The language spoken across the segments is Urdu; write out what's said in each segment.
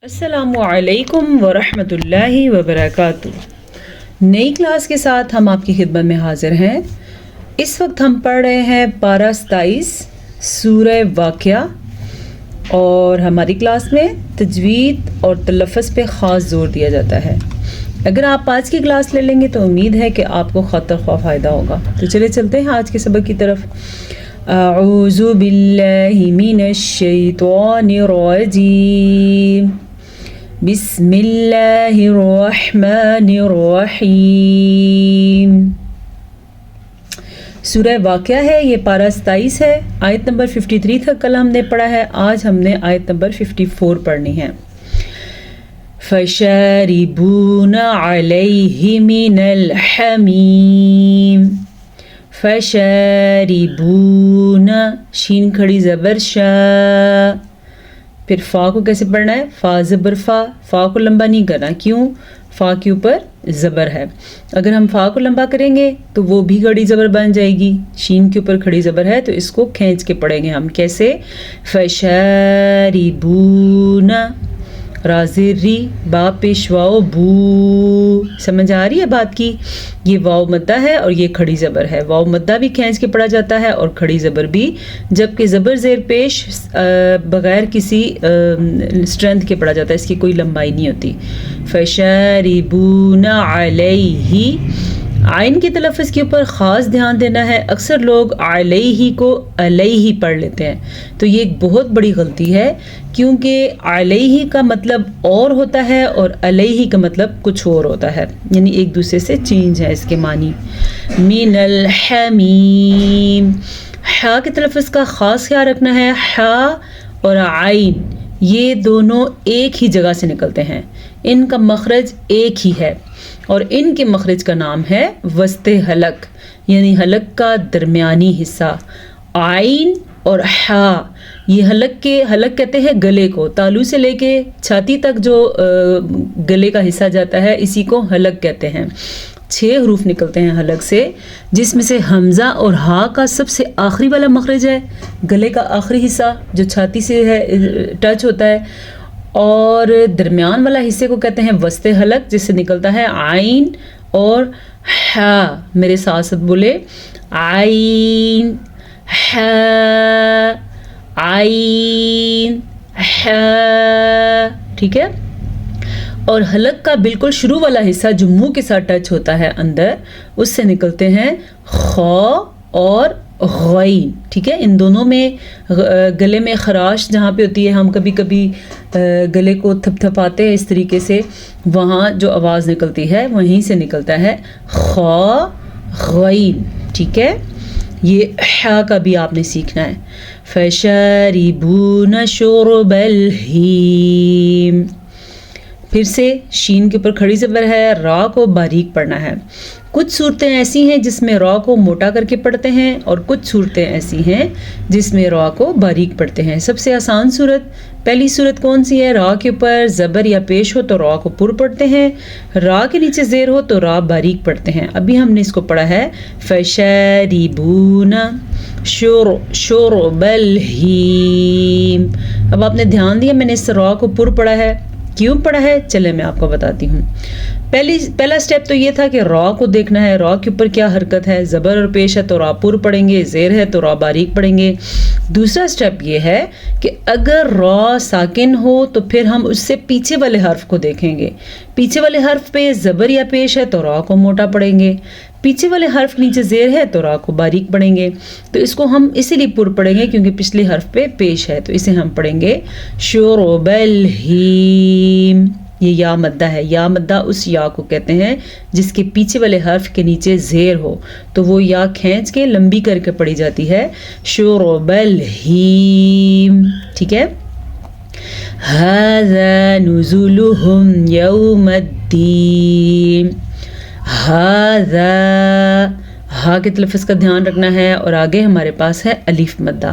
السلام علیکم ورحمۃ اللہ وبرکاتہ۔ نئی کلاس کے ساتھ ہم آپ کی خدمت میں حاضر ہیں۔ اس وقت ہم پڑھ رہے ہیں پارہ 27 سورہ واقعہ، اور ہماری کلاس میں تجوید اور تلفظ پہ خاص زور دیا جاتا ہے۔ اگر آپ آج کی کلاس لے لیں گے تو امید ہے کہ آپ کو خاطر خواہ فائدہ ہوگا۔ تو چلتے ہیں آج کے سبق کی طرف۔ اعوذ باللہ من الشیطان الرجیم، بسم اللہ الرحمن الرحیم۔ سورہ واقعہ ہے، یہ پارہ 27 ہے، آیت نمبر 53 تک کل ہم نے پڑھا ہے۔ آج ہم نے آیت نمبر 54 پڑھنی ہے۔ فَشَارِبُونَ عَلَيْهِ مِنَ الْحَمِيمِ، فَشَارِبُونَ شین کھڑی زبر شا، پھر فا کو کیسے پڑھنا ہے؟ فا زبر فا، فا کو لمبا نہیں کرنا، کیوں؟ فا کے اوپر زبر ہے، اگر ہم فا کو لمبا کریں گے تو وہ بھی کھڑی زبر بن جائے گی۔ شین کے اوپر کھڑی زبر ہے تو اس کو کھینچ کے پڑھیں گے ہم، کیسے؟ فَشَارِبُونَ رازر ری، با پیش واؤ بو، سمجھ آ رہی ہے بات کی؟ یہ واؤ مدہ ہے اور یہ کھڑی زبر ہے۔ واؤ مدہ بھی کھینچ کے پڑھا جاتا ہے اور کھڑی زبر بھی، جبکہ زبر زیر پیش بغیر کسی اسٹرینتھ کے پڑھا جاتا ہے، اس کی کوئی لمبائی نہیں ہوتی۔ فَشَارِبُونَ عَلَيْهِ، آئین کے تلفظ کے اوپر خاص دھیان دینا ہے۔ اکثر لوگ علیہ کو علیہ پڑھ لیتے ہیں، تو یہ ایک بہت بڑی غلطی ہے، کیونکہ علیہ کا مطلب اور ہوتا ہے اور علیہ کا مطلب کچھ اور ہوتا ہے، یعنی ایک دوسرے سے چینج ہے اس کے معنی۔ من الحمیم، حا کے تلفظ کا خاص خیال رکھنا ہے۔ حا اور عین یہ دونوں ایک ہی جگہ سے نکلتے ہیں، ان کا مخرج ایک ہی ہے، اور ان کے مخرج کا نام ہے وسط حلق، یعنی حلق کا درمیانی حصہ۔ عین اور حا، یہ حلق کہتے ہیں گلے کو، تالو سے لے کے چھاتی تک جو گلے کا حصہ جاتا ہے اسی کو حلق کہتے ہیں۔ 6 حروف نکلتے ہیں حلق سے، جس میں سے حمزہ اور ہا کا سب سے آخری والا مخرج ہے، گلے کا آخری حصہ جو چھاتی سے ہے ٹچ ہوتا ہے، اور درمیان والا حصے کو کہتے ہیں وسط حلق، جس سے نکلتا ہے عین اور حا۔ میرے ساتھ ساتھ بولے، عین حا، عین حا، ٹھیک ہے؟ اور حلق کا بالکل شروع والا حصہ جو منہ کے ساتھ ٹچ ہوتا ہے اندر، اس سے نکلتے ہیں خا اور غین، ٹھیک ہے؟ ان دونوں میں گلے میں خراش جہاں پہ ہوتی ہے، ہم کبھی کبھی گلے کو تھپ تھپاتے ہیں اس طریقے سے، وہاں جو آواز نکلتی ہے وہیں سے نکلتا ہے خا غین، ٹھیک ہے؟ یہ حا کا بھی آپ نے سیکھنا ہے۔ فَشَارِبُونَ شُرْبَ الْہِیم، پھر سے شین کے اوپر کھڑی زبر ہے، را کو باریک پڑھنا ہے۔ کچھ صورتیں ایسی ہیں جس میں را کو موٹا کر کے پڑھتے ہیں، اور کچھ صورتیں ایسی ہیں جس میں را کو باریک پڑھتے ہیں۔ سب سے آسان صورت، پہلی صورت کون سی ہے؟ را کے اوپر زبر یا پیش ہو تو را کو پر پڑھتے ہیں، را کے نیچے زیر ہو تو را باریک پڑھتے ہیں۔ ابھی ہم نے اس کو پڑھا ہے فَشَارِبُونَ شُرْبَ الْہِیم۔ اب آپ نے دھیان دیا میں نے اس را کو پر پڑھا ہے، کیوں پڑھا ہے؟ چلے میں آپ کو بتاتی ہوں۔ پہلا سٹیپ تو یہ تھا کہ را کو دیکھنا ہے، را کے اوپر کیا حرکت ہے، زبر اور پیش ہے تو را پر پڑھیں گے، زیر ہے تو را باریک پڑھیں گے۔ دوسرا سٹیپ یہ ہے کہ اگر را ساکن ہو تو پھر ہم اس سے پیچھے والے حرف کو دیکھیں گے، پیچھے والے حرف پہ زبر یا پیش ہے تو را کو موٹا پڑھیں گے، پیچھے والے حرف نیچے زیر ہے تو را کو باریک پڑھیں گے۔ تو اس کو ہم اسی لیے پر پڑھیں گے کیونکہ پچھلے حرف پہ پیش ہے، تو اسے ہم پڑھیں گے شُرْبَ الْہِیم۔ یہ یا مدہ ہے، یا مدہ اس یا کو کہتے ہیں جس کے پیچھے والے حرف کے نیچے زیر ہو، تو وہ یا کھینچ کے لمبی کر کے پڑھی جاتی ہے، شُرْبَ الْہِیم، ٹھیک ہے؟ هَذَا نُزُلُهُمْ يَوْمَ الدِّينِ، هَذَا، ہا کے تلفظ کا دھیان رکھنا ہے، اور آگے ہمارے پاس ہے الف مدہ،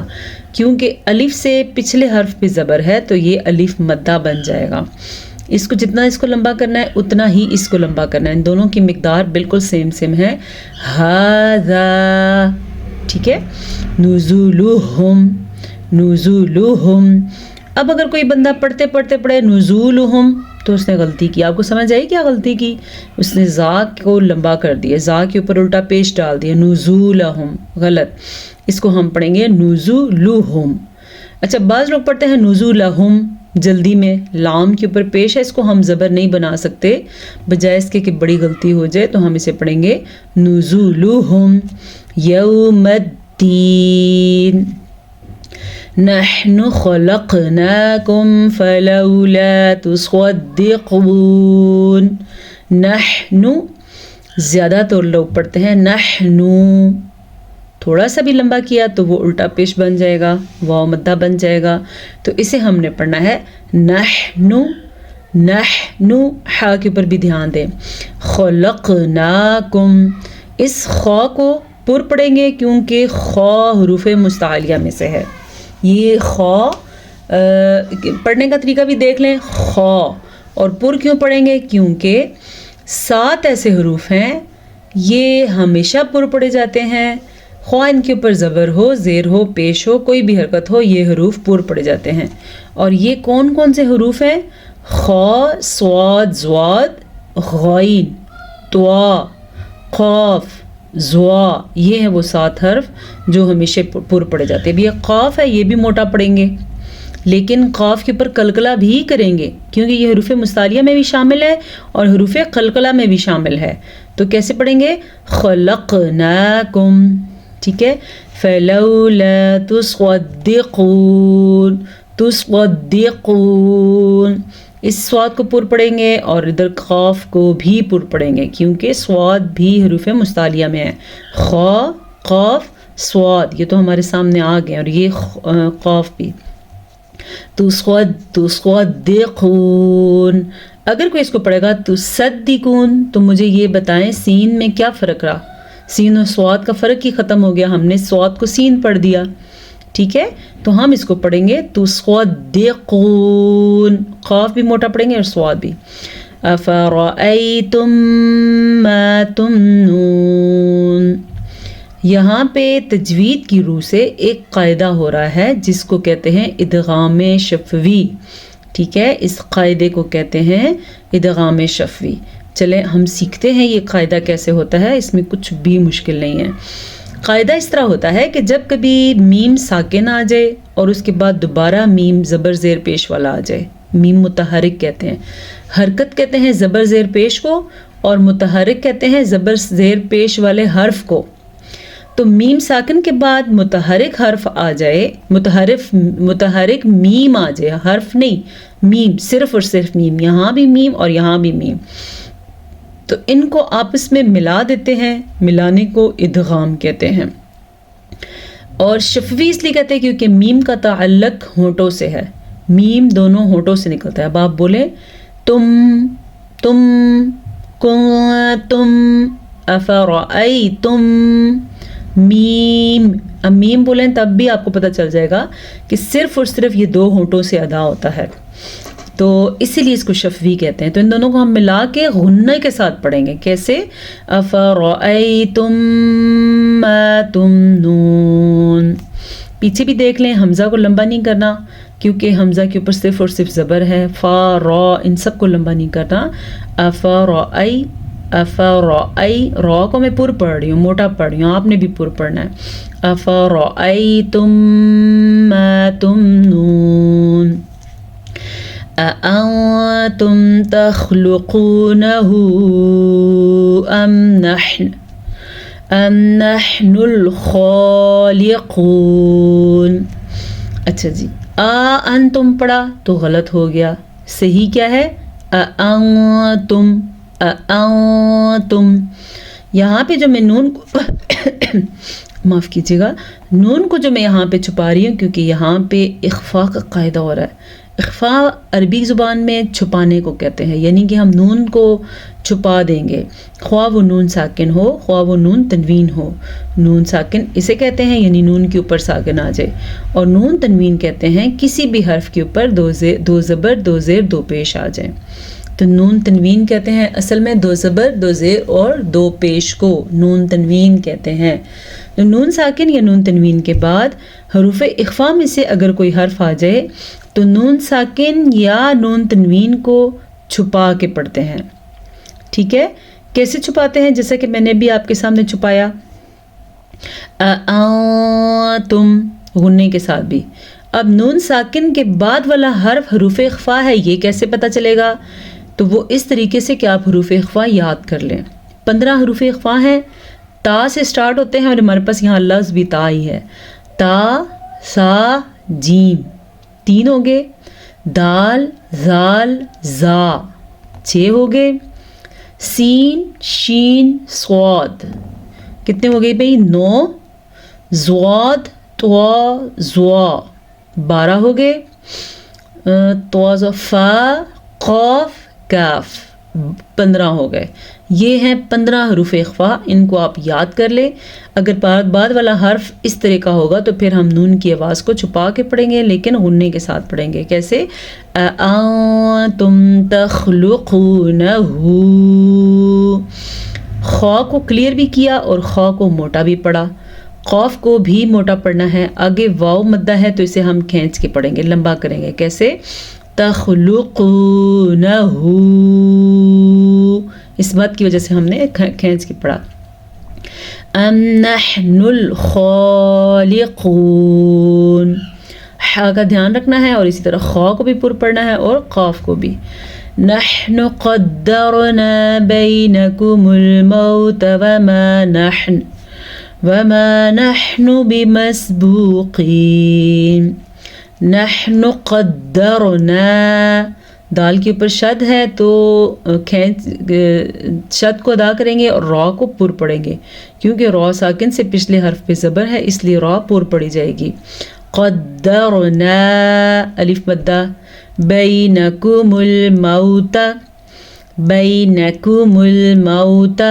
کیونکہ الف سے پچھلے حرف پہ زبر ہے تو یہ الف مدہ بن جائے گا۔ اس کو جتنا اس کو لمبا کرنا ہے اتنا ہی اس کو لمبا کرنا ہے، ان دونوں کی مقدار بالکل سیم ہے۔ ہذا، ٹھیک ہے؟ نزولہم، نزولہم، اب اگر کوئی بندہ پڑھتے پڑھے نزولہم تو اس نے غلطی کی. آپ کو سمجھ آئی کیا غلطی کی؟ اس نے زا کو لمبا کر دیا, زا کے اوپر الٹا پیش ڈال دیا, نزولہم غلط. اس کو ہم پڑھیں گے نزولہم. اچھا بعض لوگ پڑھتے ہیں نزولہم جلدی میں, لام کے اوپر پیش ہے, اس کو ہم زبر نہیں بنا سکتے, بجائے اس کے کہ بڑی غلطی ہو جائے تو ہم اسے پڑھیں گے نزولہم یوم الدین. نحن خلقناکم فلولا تصدقون. نحن زیادہ تر لوگ پڑھتے ہیں نحنو, تھوڑا سا بھی لمبا کیا تو وہ الٹا پیش بن جائے گا, واو مدہ بن جائے گا. تو اسے ہم نے پڑھنا ہے نحنو. نحنو ہا کے اوپر بھی دھیان دیں. خلقناکم, اس خا کو پر پڑھیں گے کیونکہ خا حروف مستعلیہ میں سے ہے. یہ خا پڑھنے کا طریقہ بھی دیکھ لیں, خا اور پر کیوں پڑھیں گے؟ کیونکہ 7 ایسے حروف ہیں یہ ہمیشہ پر پڑھے جاتے ہیں, خواہ ان کے اوپر زبر ہو, زیر ہو, پیش ہو, کوئی بھی حرکت ہو, یہ حروف پر پڑھے جاتے ہیں. اور یہ کون کون سے حروف ہیں؟ خا, صاد, ضاد, غین, طا, قاف, زوا, یہ ہیں وہ 7 حرف جو ہمیشہ پر پڑھے جاتے ہیں. اب یہ قاف ہے, یہ بھی موٹا پڑھیں گے, لیکن قاف کے اوپر قلقلہ بھی کریں گے کیونکہ یہ حروف مستعلیہ میں بھی شامل ہے اور حروف قلقلہ میں بھی شامل ہے. تو کیسے پڑھیں گے؟ خلقناکم, ٹھیک ہے. فلولا تصدقون, تصدقون, اس سواد کو پر پڑھیں گے اور ادھر قاف کو بھی پر پڑھیں گے کیونکہ سواد بھی حروف مستعلیہ میں ہے. خا, قاف, سواد, یہ تو ہمارے سامنے آ گئے, اور یہ قاف بھی. تصدقون. اگر کوئی اس کو پڑھے گا تصدقون تو مجھے یہ بتائیں سین میں کیا فرق رہا؟ سین اور سواد کا فرق ہی ختم ہو گیا, ہم نے سواد کو سین پڑھ دیا, ٹھیک ہے. تو ہم اس کو پڑھیں گے تصدقون, قاف بھی موٹا پڑھیں گے اور سواد بھی. افرأیتم ما تمنون. یہاں پہ تجوید کی روح سے ایک قاعدہ ہو رہا ہے جس کو کہتے ہیں ادغام شفوی, ٹھیک ہے. اس قاعدے کو کہتے ہیں ادغام شفوی. چلیں ہم سیکھتے ہیں یہ قاعدہ کیسے ہوتا ہے, اس میں کچھ بھی مشکل نہیں ہے. قاعدہ اس طرح ہوتا ہے کہ جب کبھی میم ساکن آ جائے اور اس کے بعد دوبارہ میم زبر زیر پیش والا آ جائے, میم متحرک کہتے ہیں, حرکت کہتے ہیں زبر زیر پیش کو, اور متحرک کہتے ہیں زبر زیر پیش والے حرف کو. تو میم ساکن کے بعد متحرک حرف آ جائے, متحرک میم آ جائے, حرف نہیں میم, صرف اور صرف میم, یہاں بھی میم اور یہاں بھی میم, تو ان کو آپس میں ملا دیتے ہیں, ملانے کو ادغام کہتے ہیں. اور شفوی اس لیے کہتے ہیں کیونکہ میم کا تعلق ہونٹوں سے ہے, میم دونوں ہونٹوں سے نکلتا ہے. اب آپ بولیں تم, تم, کنتم, افرأیتم, میم. اب میم بولیں تب بھی آپ کو پتہ چل جائے گا کہ صرف اور صرف یہ 2 ہونٹوں سے ادا ہوتا ہے, تو اسی لیے اس کو شفوی کہتے ہیں. تو ان دونوں کو ہم ملا کے غنہ کے ساتھ پڑھیں گے. کیسے؟ افرأیتم ما تمنون. پیچھے بھی دیکھ لیں, حمزہ کو لمبا نہیں کرنا کیونکہ حمزہ کے اوپر صرف اور صرف زبر ہے. فا, را, ان سب کو لمبا نہیں کرنا. افرأی, افرأی, را کو میں پر پڑھ رہی ہوں, موٹا پڑھ رہی ہوں, آپ نے بھی پر پڑھنا ہے. افرأیتم ما تمنون. أأنتم تخلقونه أم نحن الخالقون. اچھا جی, انتم پڑھا تو غلط ہو گیا, صحیح کیا ہے؟ انتم, انتم. یہاں پہ جو میں نون کو معاف کیجیے گا, نون کو جو میں یہاں پہ چھپا رہی ہوں کیونکہ یہاں پہ اخفاء کا قاعدہ ہو رہا ہے. اخفاء عربی زبان میں چھپانے کو کہتے ہیں, یعنی کہ ہم نون کو چھپا دیں گے, خواہ وہ نون ساکن ہو خواہ وہ نون تنوین ہو. نون ساکن اسے کہتے ہیں یعنی نون کے اوپر ساکن آ جائے, اور نون تنوین کہتے ہیں کسی بھی حرف کے اوپر 2 زبر 2 زیر 2 پیش آ جائیں. تو نون تنوین کہتے ہیں, اصل میں 2 زبر 2 زیر اور 2 پیش کو نون تنوین کہتے ہیں. نون ساکن یا نون تنوین کے بعد حروف اخفاء میں سے اگر کوئی حرف آ جائے تو نون ساکن یا نون تنوین کو چھپا کے پڑھتے ہیں. ٹھیک ہے, کیسے چھپاتے ہیں؟ جیسا کہ میں نے بھی آپ کے سامنے چھپایا, تم غنّے کے ساتھ بھی. اب نون ساکن کے بعد والا حرف حروف اخفا ہے, یہ کیسے پتہ چلے گا؟ تو وہ اس طریقے سے کہ آپ حروف اخفا یاد کر لیں. 15 حروف اخفا ہیں, تا سے سٹارٹ ہوتے ہیں اور ہمارے پاس یہاں لفظ بھی تا ہی ہے. تا, سا, جیم 3 ہو گئے, دال, زال, زا 6 ہو گئے, سین, شین, صاد کتنے ہو گئے بھئی؟ 9, زواد, طوا, زوا 12 ہو گئے, طوا, فا, قاف, کاف 15 ہو گئے. یہ ہیں 15 حروف اخفا, ان کو آپ یاد کر لیں. اگر بعد والا حرف اس طرح کا ہوگا تو پھر ہم نون کی آواز کو چھپا کے پڑھیں گے, لیکن غنّے کے ساتھ پڑھیں گے. کیسے؟ أَأَنْتُمْ تَخْلُقُونَهُ. خا کو کلیئر بھی کیا اور خا کو موٹا بھی پڑھا. قاف کو بھی موٹا پڑھنا ہے. آگے واو مدہ ہے تو اسے ہم کھینچ کے پڑھیں گے, لمبا کریں گے. کیسے؟ تخلقونہ, اس بات کی وجہ سے ہم نے کھینچ کے پڑھا. ام نحن الخالقون, حا کا دھیان رکھنا ہے اور اسی طرح خا کو بھی پر پڑھنا ہے اور قاف کو بھی. نحن قدرنا بینکم الموت وما نحن بمسبوقین. نحن قدرنا, دال کے اوپر شد ہے تو شد کو ادا کریں گے اور را کو پر پڑھیں گے, کیونکہ را ساکن سے پچھلے حرف پہ زبر ہے, اس لیے را پر پڑھی جائے گی. قدرنا, الف مدہ, بینکم الموت, بینکم الموت.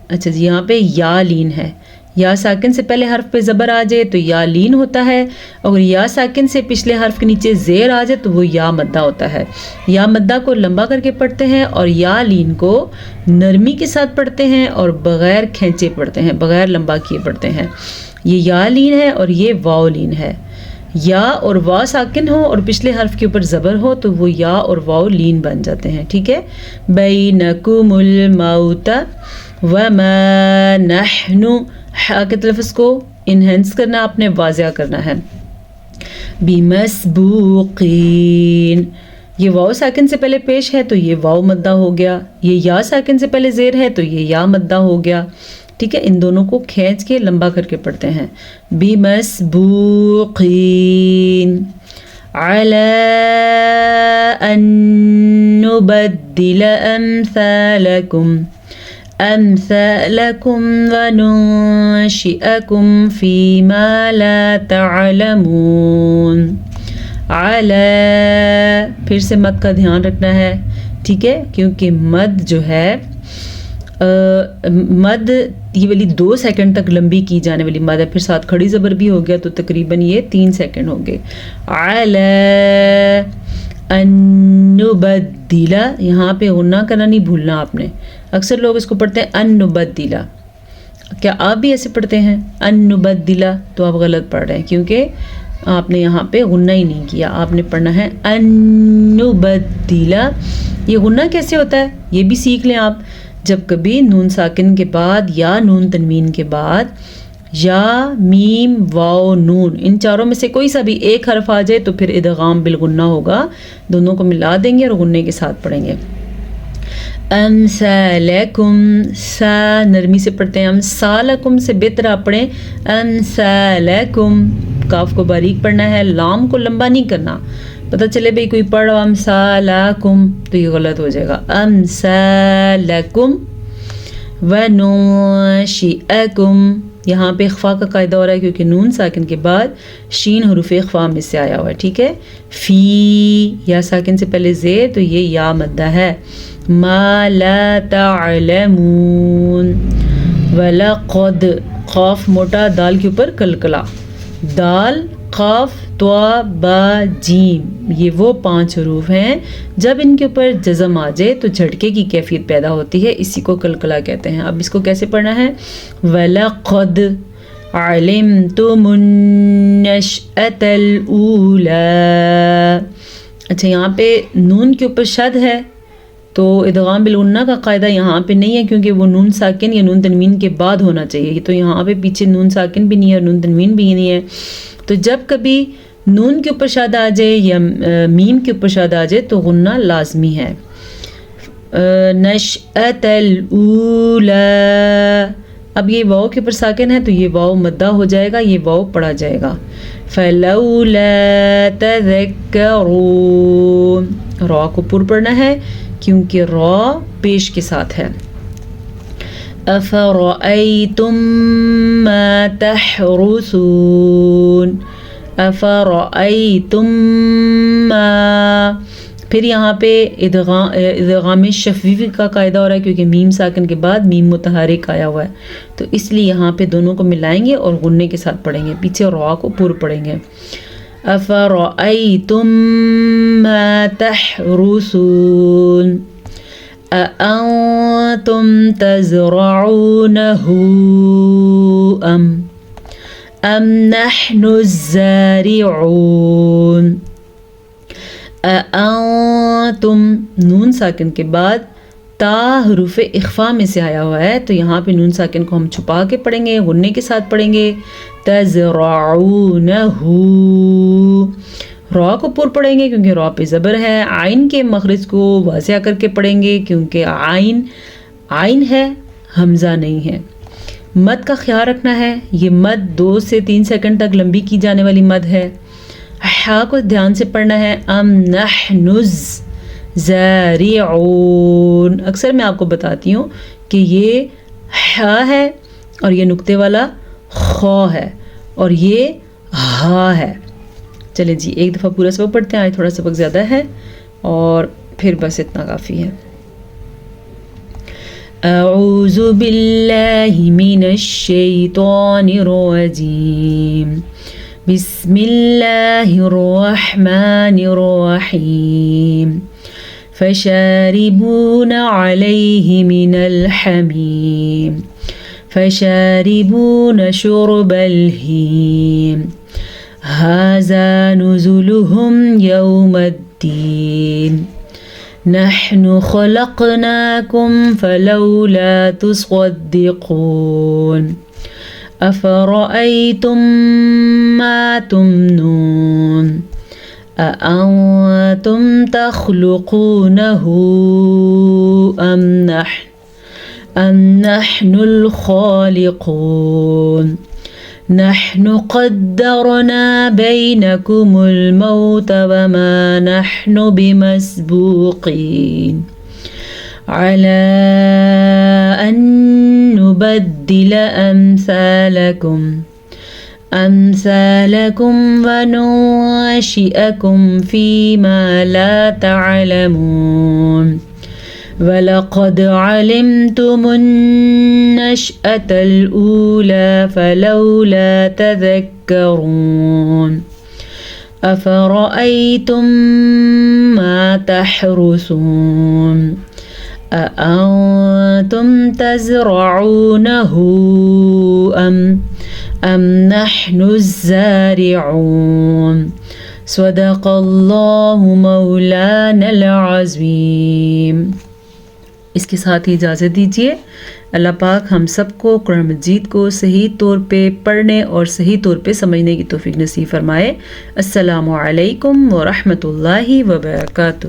اچھا جی, یہاں پہ یا لین ہے. یا ساکن سے پہلے حرف پہ زبر آ جائے تو یا لین ہوتا ہے, اگر یا ساکن سے پچھلے حرف کے نیچے زیر آ جائے تو وہ یا مدہ ہوتا ہے. یا مدہ کو لمبا کر کے پڑھتے ہیں اور یا لین کو نرمی کے ساتھ پڑھتے ہیں اور بغیر کھینچے پڑھتے ہیں, بغیر لمبا کیے پڑھتے ہیں. یہ یا لین ہے اور یہ واو لین ہے. یا اور وا ساکن ہو اور پچھلے حرف کے اوپر زبر ہو تو وہ یا اور واو لین بن جاتے ہیں. ٹھیک ہے, بینکم الموت وما نحن, حا کے تلفظ کو انہینس کرنا, آپ نے واضح کرنا ہے. بمسبوقین, یہ واو ساکن سے پہلے پیش ہے تو یہ واو مدہ ہو گیا. یہ یا ساکن سے پہلے زیر ہے تو یہ یا مدہ ہو گیا. ٹھیک ہے, ان دونوں کو کھینچ کے لمبا کر کے پڑھتے ہیں. بمسبوقین علی ان نبدل امثالکم امثالکم وننشئکم فیما لا تعلمون. علی, پھر سے مد کا دھیان رکھنا ہے. ٹھیک ہے, کیونکہ مد جو ہے مد یہ والی 2 سیکنڈ تک لمبی کی جانے والی مد ہے, پھر ساتھ کھڑی زبر بھی ہو گیا تو تقریباً یہ 3 سیکنڈ ہو گئے. علی ان نبدل, یہاں پہ غنہ کرنا نہیں بھولنا آپ نے. اکثر لوگ اس کو پڑھتے ہیں ان نبدل, کیا آپ بھی ایسے پڑھتے ہیں ان نبدل؟ تو آپ غلط پڑھ رہے ہیں, کیونکہ آپ نے یہاں پہ غنہ ہی نہیں کیا, آپ نے پڑھنا ہے ان نبدل. یہ غنہ کیسے ہوتا ہے یہ بھی سیکھ لیں آپ. جب کبھی نون ساکن کے بعد یا نون تنوین کے بعد یا میم واو نون ان چاروں میں سے کوئی سا بھی ایک حرف آ جائے تو پھر ادغام بالغنہ ہوگا, دونوں کو ملا دیں گے اور غنے کے ساتھ پڑھیں گے. امثالکم, سا نرمی سے پڑھتے ہیں, امثالکم سے بہتر آپ پڑھیں امثالکم. کاف کو باریک پڑھنا ہے, لام کو لمبا نہیں کرنا. پتہ چلے بھئی کوئی پڑھ امثالکم تو یہ غلط ہو جائے گا. امثالکم وننشئکم, یہاں پہ اخفا کا قاعدہ ہو رہا ہے کیونکہ نون ساکن کے بعد شین حروف اخفا میں سے آیا ہوا ہے. ٹھیک ہے, فی یا ساکن سے پہلے زیر تو یہ یا مدہ ہے. ما لا تعلمون ولقد, قاف موٹا, دال کے اوپر کلکلا. دال, قاف, طوا, با, جیم, یہ وہ 5 حروف ہیں جب ان کے اوپر جزم آ جائے تو جھٹکے کی کیفیت پیدا ہوتی ہے, اسی کو کلکلا کہتے ہیں. اب اس کو کیسے پڑھنا ہے؟ وَلَقَدْ عَلِمْتُمُ النَّشْأَةَ الْأُولَى, اچھا یہاں پہ نون کے اوپر شد ہے تو ادغام بالغنہ کا قاعدہ یہاں پہ نہیں ہے کیونکہ وہ نون ساکن یا نون تنوین کے بعد ہونا چاہیے، تو یہاں پہ پیچھے نون ساکن بھی نہیں ہے اور نون تنوین بھی نہیں ہے، تو جب کبھی نون کے اوپر شد آ جائے یا میم کے اوپر شد آ جائے تو غنہ لازمی ہے۔ نشأۃ الاولی، اب یہ واو کے اوپر ساکن ہے تو یہ واو مدہ ہو جائے گا، یہ واو پڑھا جائے گا۔ فلولا تذکرون، را کو پر پڑھنا ہے کیونکہ را پیش کے ساتھ ہے۔ افرأیتم ما تحرثون، افرأیتم ما، پھر یہاں پہ ادغام شفوی کا قاعدہ ہو رہا ہے کیونکہ میم ساکن کے بعد میم متحرک آیا ہوا ہے، تو اس لیے یہاں پہ دونوں کو ملائیں گے اور غنے کے ساتھ پڑھیں گے، پیچھے را کو پر پڑھیں گے۔ افرأیتم ما تحرثون اانتم تزرعونه ام نحن الزارعون۔ اانتم نون ساکن کے بعد تا حروف اخفا میں سے آیا ہوا ہے تو یہاں پہ نون ساکن کو ہم چھپا کے پڑھیں گے، غنے کے ساتھ پڑھیں گے۔ تزرعونہ، را کو پر پڑھیں گے کیونکہ را پہ زبر ہے، عین کے مخرج کو واضح کر کے پڑھیں گے کیونکہ عین ہے، حمزہ نہیں ہے۔ مد کا خیال رکھنا ہے، یہ مد 2 سے 3 سیکنڈ تک لمبی کی جانے والی مد ہے۔ ہا کو دھیان سے پڑھنا ہے، ام نحن الزارعون، اکثر میں آپ کو بتاتی ہوں کہ یہ ہا ہے اور یہ نقطے والا خا ہے اور یہ ہا ہے۔ چلیں جی ایک دفعہ پورا سبق پڑھتے ہیں، آج تھوڑا سبق زیادہ ہے اور پھر بس اتنا کافی ہے۔ اعوذ باللہ من الشیطان الرجیم، بسم اللہ الرحمن الرحیم، فشاربون علیہ من الحمیم، فشاربون شرب الہیم، هذا نزلهم يوم الدين، نحن خلقناكم فلولا تصدقون، أفرأيتم ما تمنون، أأنتم تخلقونه أم نحن الخالقون، نحن قدرنا بينكم الموت وما نحن بمسبوقين على أن نبدل أمثالكم وننشئكم فيما لا تعلمون، وَلَقَدْ عَلِمْتُمُ النَّشْأَةَ الْأُولَى فَلَوْلَا تَذَكَّرُونَ أَفَرَأَيْتُم مَّا تَحْرُثُونَ أَأَنتُمْ تَزْرَعُونَهُ أَمْ نَحْنُ الزَّارِعُونَ۔ صدق اللہ مولانا العظیم۔ اس کے ساتھ ہی اجازت دیجیے، اللہ پاک ہم سب کو قرآن مجید کو صحیح طور پہ پڑھنے اور صحیح طور پہ سمجھنے کی توفیق نصیب فرمائے۔ السلام علیکم ورحمۃ اللہ وبرکاتہ۔